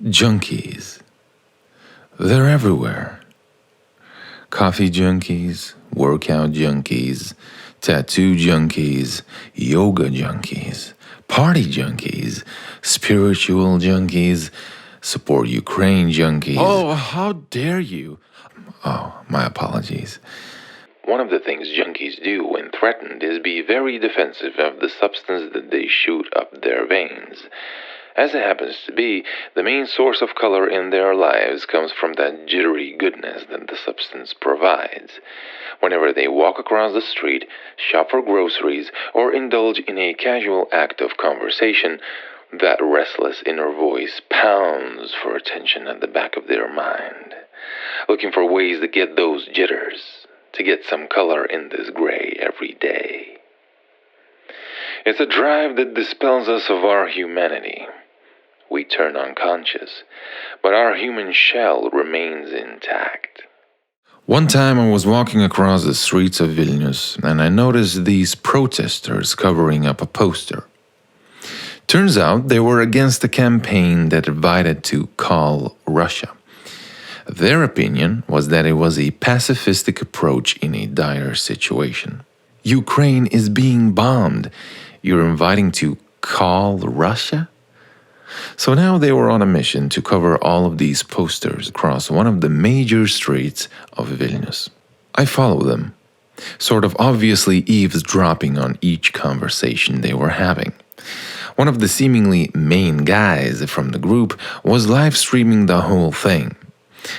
Junkies. They're everywhere. Coffee junkies, workout junkies, tattoo junkies, yoga junkies, party junkies, spiritual junkies, support Ukraine junkies. Oh, how dare you! Oh, my apologies. One of the things junkies do when threatened is be very defensive of the substance that they shoot up their veins. As it happens to be, the main source of color in their lives comes from that jittery goodness that the substance provides. Whenever they walk across the street, shop for groceries, or indulge in a casual act of conversation, that restless inner voice pounds for attention at the back of their mind, looking for ways to get those jitters, to get some color in this gray every day. It's a drive that dispels us of our humanity. We turn unconscious, but our human shell remains intact. One time I was walking across the streets of Vilnius and I noticed these protesters covering up a poster. Turns out they were against a campaign that invited to call Russia. Their opinion was that it was a pacifistic approach in a dire situation. Ukraine is being bombed. You're inviting to call Russia? So now they were on a mission to cover all of these posters across one of the major streets of Vilnius. I follow them, sort of obviously eavesdropping on each conversation they were having. One of the seemingly main guys from the group was live streaming the whole thing,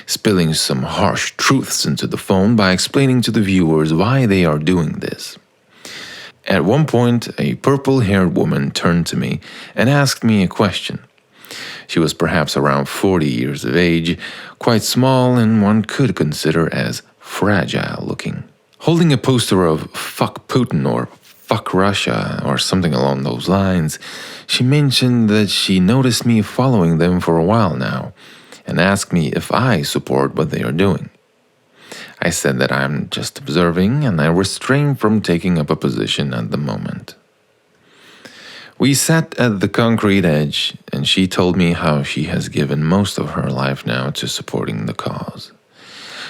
spilling some harsh truths into the phone by explaining to the viewers why they are doing this. At one point, a purple-haired woman turned to me and asked me a question. She was perhaps around 40 years of age, quite small and one could consider as fragile looking. Holding a poster of "Fuck Putin" or "Fuck Russia" or something along those lines, she mentioned that she noticed me following them for a while now and asked me if I support what they are doing. I said that I'm just observing and I restrained from taking up a position at the moment. We sat at the concrete edge and she told me how she has given most of her life now to supporting the cause.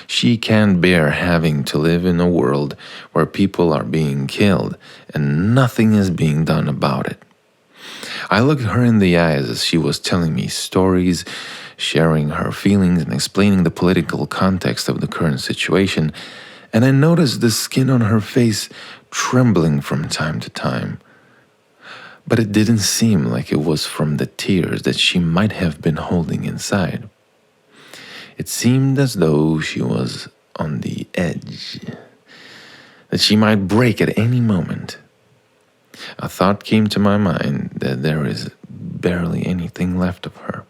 She can't bear having to live in a world where people are being killed and nothing is being done about it. I looked her in the eyes as she was telling me stories, sharing her feelings and explaining the political context of the current situation, and I noticed the skin on her face trembling from time to time. But it didn't seem like it was from the tears that she might have been holding inside. It seemed as though she was on the edge, that she might break at any moment. A thought came to my mind that there is barely anything left of her.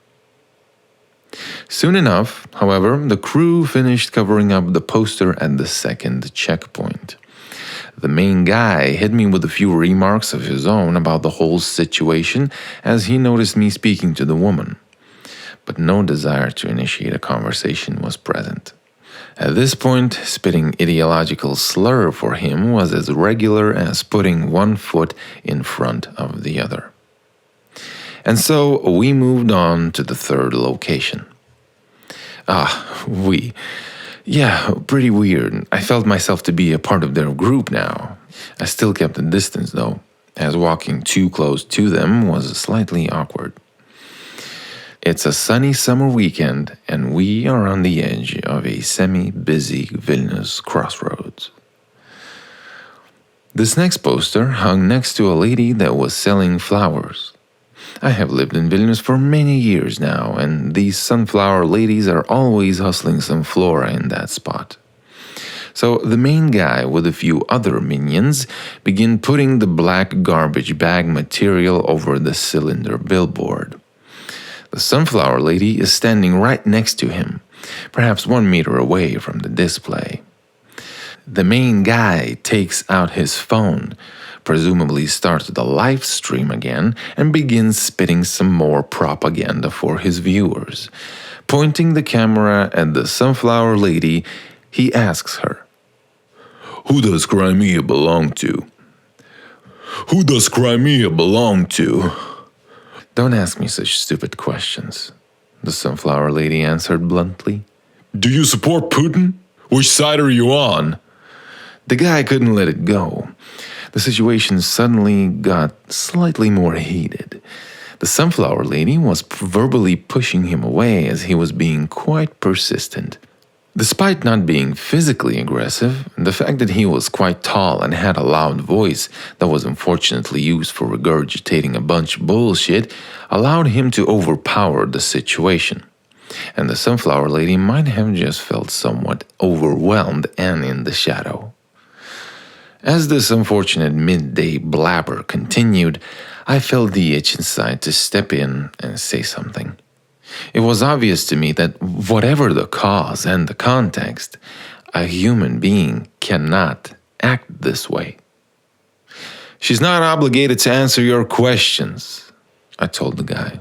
Soon enough, however, the crew finished covering up the poster at the second checkpoint. The main guy hit me with a few remarks of his own about the whole situation as he noticed me speaking to the woman. But no desire to initiate a conversation was present. At this point, spitting ideological slur for him was as regular as putting one foot in front of the other. And so we moved on to the third location. Yeah, pretty weird. I felt myself to be a part of their group now. I still kept a distance though, as walking too close to them was slightly awkward. It's a sunny summer weekend, and we are on the edge of a semi-busy Vilnius crossroads. This next poster hung next to a lady that was selling flowers. I have lived in Vilnius for many years now, and these sunflower ladies are always hustling some flora in that spot. So the main guy with a few other minions begin putting the black garbage bag material over the cylinder billboard. The sunflower lady is standing right next to him, perhaps 1 meter away from the display. The main guy takes out his phone, presumably starts the live stream again, and begins spitting some more propaganda for his viewers. Pointing the camera at the sunflower lady, he asks her, "Who does Crimea belong to? Who does Crimea belong to?" Don't ask me such stupid questions. the sunflower lady answered bluntly. Do you support Putin? Which side are you on? The guy couldn't let it go. The situation suddenly got slightly more heated. The sunflower lady was verbally pushing him away as he was being quite persistent. Despite not being physically aggressive, the fact that he was quite tall and had a loud voice that was unfortunately used for regurgitating a bunch of bullshit allowed him to overpower the situation. And the sunflower lady might have just felt somewhat overwhelmed and in the shadow. As this unfortunate midday blabber continued, I felt the itch inside to step in and say something. It was obvious to me that whatever the cause and the context, a human being cannot act this way. She's not obligated to answer your questions, I told the guy.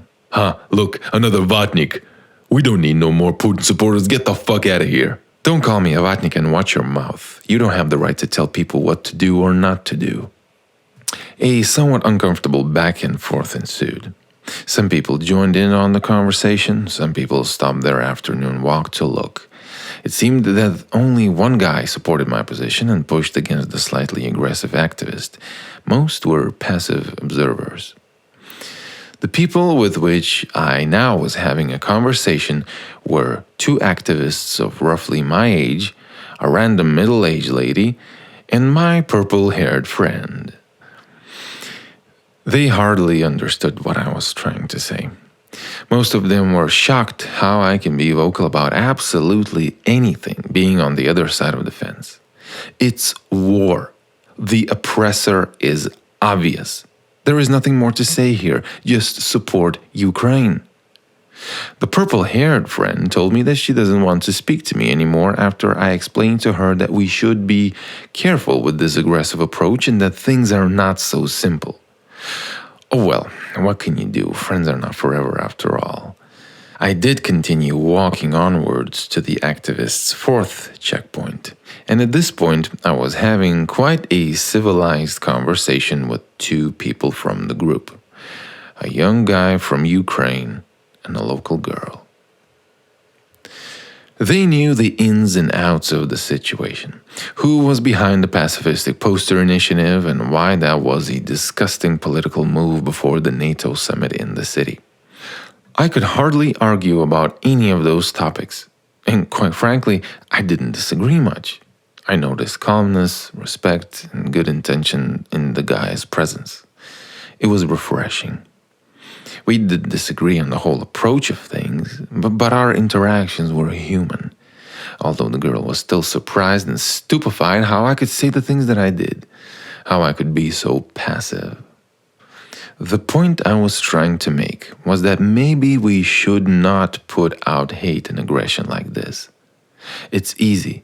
Look, another Vatnik. We don't need no more Putin supporters. Get the fuck out of here. Don't call me a Vatnik and watch your mouth. You don't have the right to tell people what to do or not to do. A somewhat uncomfortable back and forth ensued. Some people joined in on the conversation, some people stopped their afternoon walk to look. It seemed that only one guy supported my position and pushed against the slightly aggressive activist. Most were passive observers. The people with which I now was having a conversation were two activists of roughly my age, a random middle-aged lady, and my purple-haired friend. They hardly understood what I was trying to say. Most of them were shocked how I can be vocal about absolutely anything being on the other side of the fence. It's war. The oppressor is obvious. There is nothing more to say here, just support Ukraine. The purple-haired friend told me that she doesn't want to speak to me anymore after I explained to her that we should be careful with this aggressive approach and that things are not so simple. Oh well, what can you do? Friends are not forever after all. I did continue walking onwards to the activist's fourth checkpoint, and at this point I was having quite a civilized conversation with two people from the group, a young guy from Ukraine and a local girl. They knew the ins and outs of the situation, who was behind the pacifistic poster initiative and why that was a disgusting political move before the NATO summit in the city. I could hardly argue about any of those topics, and quite frankly, I didn't disagree much. I noticed calmness, respect, and good intention in the guy's presence. It was refreshing. We did disagree on the whole approach of things, but our interactions were human, although the girl was still surprised and stupefied how I could say the things that I did, how I could be so passive. The point I was trying to make was that maybe we should not put out hate and aggression like this. It's easy,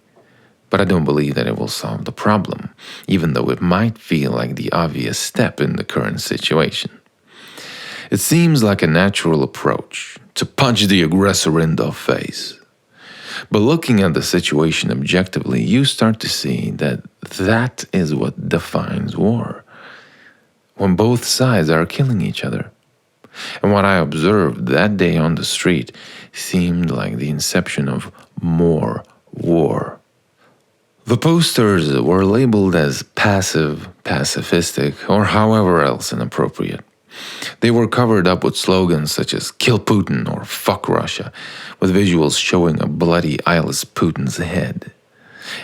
but I don't believe that it will solve the problem, even though it might feel like the obvious step in the current situation. It seems like a natural approach to punch the aggressor in the face. But looking at the situation objectively, you start to see that that is what defines war. When both sides are killing each other. And what I observed that day on the street seemed like the inception of more war. The posters were labeled as passive, pacifistic, or however else inappropriate. They were covered up with slogans such as "Kill Putin" or "Fuck Russia," with visuals showing a bloody eyeless Putin's head.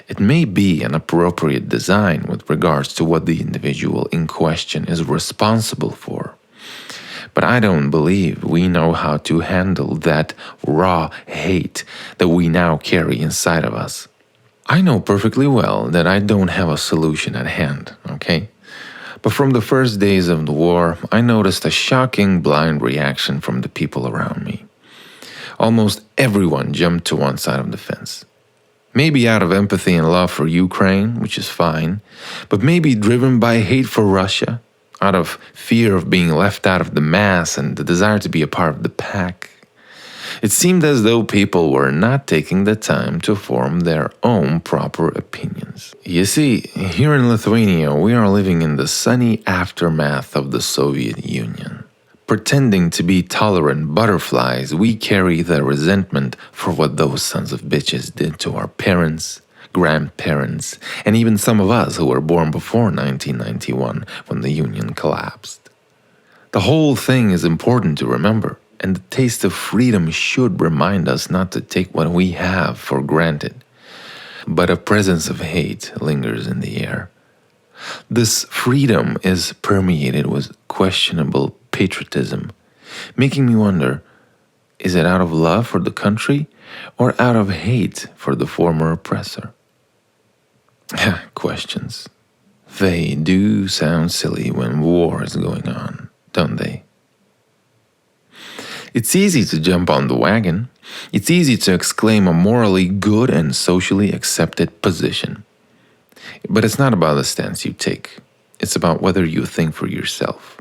It may be an appropriate design with regards to what the individual in question is responsible for. But I don't believe we know how to handle that raw hate that we now carry inside of us. I know perfectly well that I don't have a solution at hand, okay? But from the first days of the war, I noticed a shocking blind reaction from the people around me. Almost everyone jumped to one side of the fence. Maybe out of empathy and love for Ukraine, which is fine, but maybe driven by hate for Russia, out of fear of being left out of the mass and the desire to be a part of the pack. It seemed as though people were not taking the time to form their own proper opinions. You see, here in Lithuania, we are living in the sunny aftermath of the Soviet Union. Pretending to be tolerant butterflies, we carry the resentment for what those sons of bitches did to our parents, grandparents, and even some of us who were born before 1991 when the Union collapsed. The whole thing is important to remember, and the taste of freedom should remind us not to take what we have for granted. But a presence of hate lingers in the air. This freedom is permeated with questionable patriotism, making me wonder, is it out of love for the country or out of hate for the former oppressor? Questions. They do sound silly when war is going on, don't they? It's easy to jump on the wagon. It's easy to exclaim a morally good and socially accepted position. But it's not about the stance you take. It's about whether you think for yourself.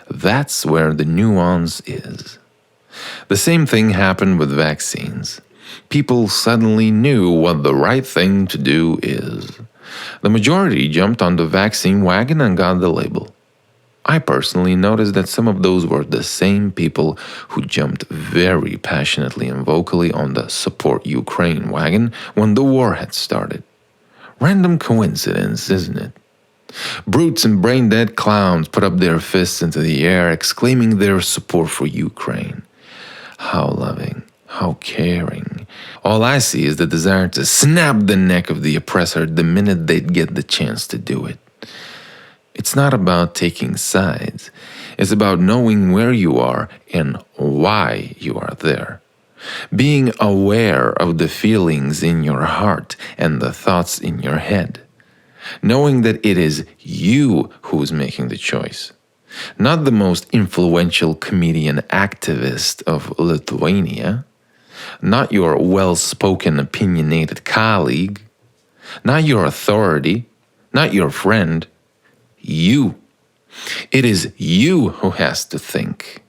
That's where the nuance is. The same thing happened with vaccines. People suddenly knew what the right thing to do is. The majority jumped on the vaccine wagon and got the label. I personally noticed that some of those were the same people who jumped very passionately and vocally on the support Ukraine wagon when the war had started. Random coincidence, isn't it? Brutes and brain-dead clowns put up their fists into the air, exclaiming their support for Ukraine. How loving, how caring. All I see is the desire to snap the neck of the oppressor the minute they'd get the chance to do it. It's not about taking sides. It's about knowing where you are and why you are there. Being aware of the feelings in your heart and the thoughts in your head. Knowing that it is you who's making the choice. Not the most influential comedian activist of Lithuania. Not your well-spoken, opinionated colleague. Not your authority. Not your friend. You. It is you who has to think.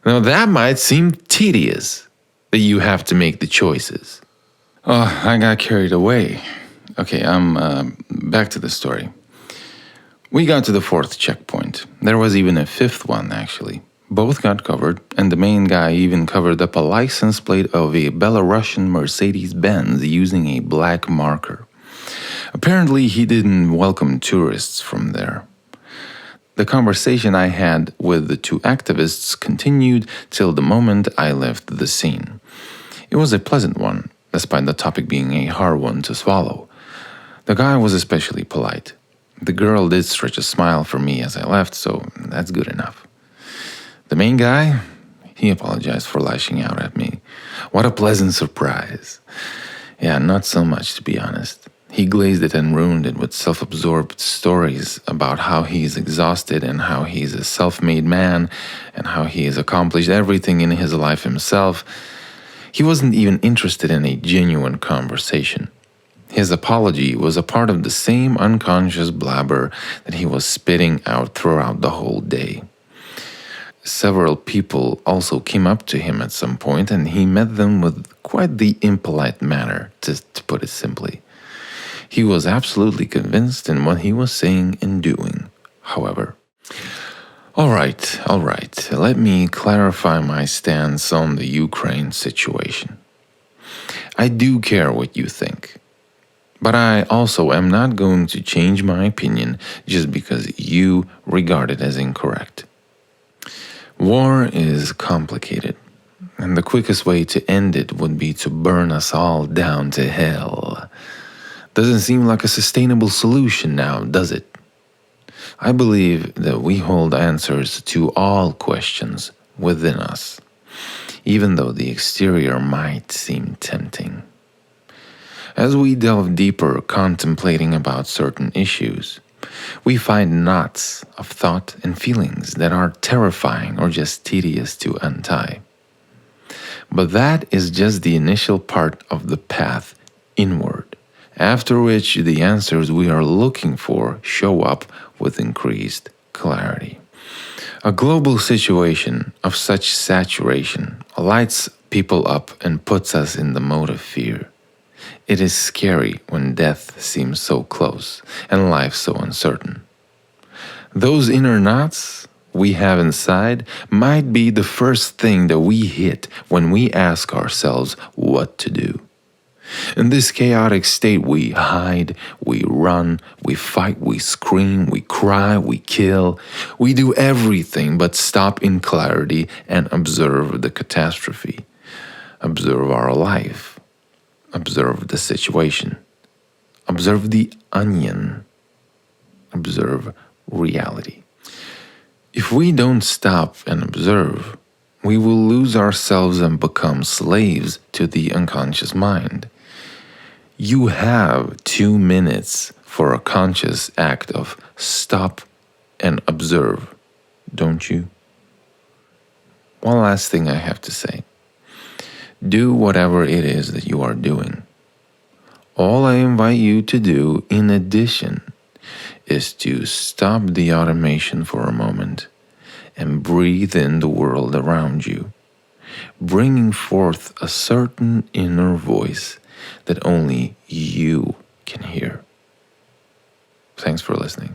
Now that might seem tedious, that you have to make the choices. Oh, I got carried away. Okay, I'm back to the story. We got to the 4th checkpoint. There was even a 5th one, actually. Both got covered, and the main guy even covered up a license plate of a Belarusian Mercedes-Benz using a black marker. Apparently, he didn't welcome tourists from there. The conversation I had with the 2 activists continued till the moment I left the scene. It was a pleasant one, despite the topic being a hard one to swallow. The guy was especially polite. The girl did stretch a smile for me as I left, so that's good enough. The main guy, he apologized for lashing out at me. What a pleasant surprise. Yeah, not so much, to be honest. He glazed it and ruined it with self-absorbed stories about how he's exhausted and how he's a self-made man and how he has accomplished everything in his life himself. He wasn't even interested in a genuine conversation. His apology was a part of the same unconscious blabber that he was spitting out throughout the whole day. Several people also came up to him at some point, and he met them with quite the impolite manner, to put it simply. He was absolutely convinced in what he was saying and doing, however. All right, let me clarify my stance on the Ukraine situation. I do care what you think. But I also am not going to change my opinion just because you regard it as incorrect. War is complicated, and the quickest way to end it would be to burn us all down to hell. Doesn't seem like a sustainable solution now, does it? I believe that we hold answers to all questions within us, even though the exterior might seem tempting. As we delve deeper contemplating about certain issues, we find knots of thought and feelings that are terrifying or just tedious to untie. But that is just the initial part of the path inward, after which the answers we are looking for show up with increased clarity. A global situation of such saturation lights people up and puts us in the mode of fear. It is scary when death seems so close and life so uncertain. Those inner knots, we have inside might be the first thing that we hit when we ask ourselves what to do. In this chaotic state, we hide, we run, we fight, we scream, we cry, we kill. We do everything but stop in clarity and observe the catastrophe. Observe our life. Observe the situation. Observe the onion. Observe reality. If we don't stop and observe, we will lose ourselves and become slaves to the unconscious mind. You have 2 minutes for a conscious act of stop and observe, don't you? One last thing I have to say. Do whatever it is that you are doing. All I invite you to do, in addition, is to stop the automation for a moment and breathe in the world around you, bringing forth a certain inner voice that only you can hear. Thanks for listening.